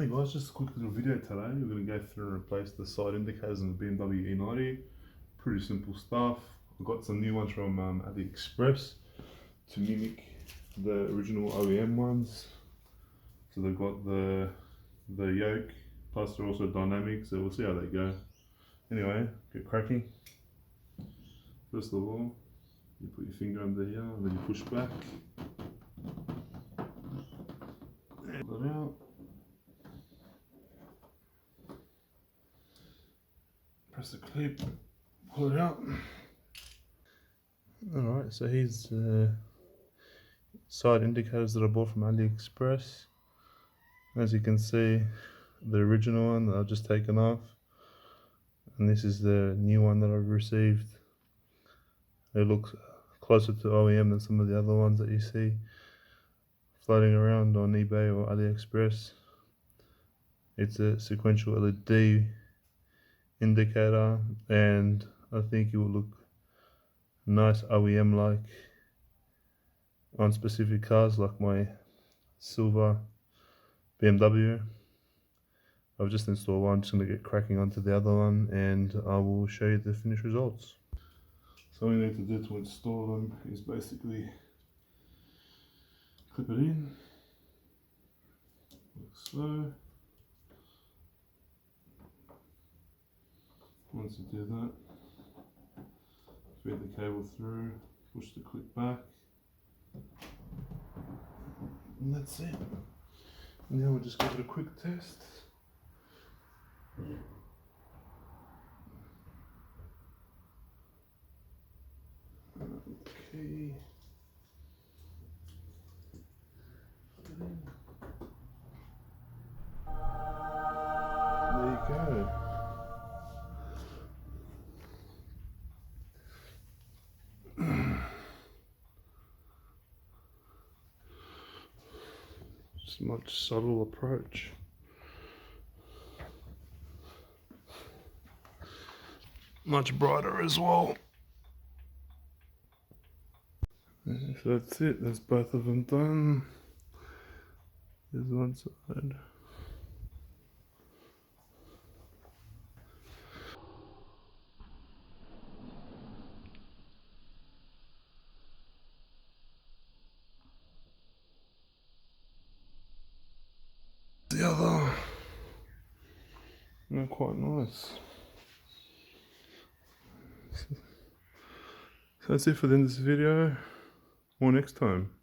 Hey guys, just a quick little video today. We're going to go through and replace the side indicators on the BMW E90. Pretty simple stuff. I've got some new ones from AliExpress to mimic the original OEM ones. So they've got the yoke, plus they're also dynamic, so we'll see how they go. Anyway, get cracking. First of all, you put your finger under here and then you push back. Pull it out. Press the clip, pull it out. Alright, so here's side indicators that I bought from AliExpress. As you can see, the original one that I've just taken off, and this is the new one that I've received. It looks closer to OEM than some of the other ones that you see floating around on eBay or AliExpress. It's a sequential LED indicator, and I think it will look nice OEM like on specific cars like my silver BMW. I've just installed one. I'm just going to get cracking onto the other one and I will show you the finished results. So what we need to do to install them is basically clip it in like so. Once you do that, feed the cable through, push the clip back, and that's it. Now we'll just give it a quick test. Okay. There you go. Just a much subtle approach. Much brighter as well. So that's it, that's both of them done. There's one side. The other. They're quite nice. So that's it for the end of this video. More next time.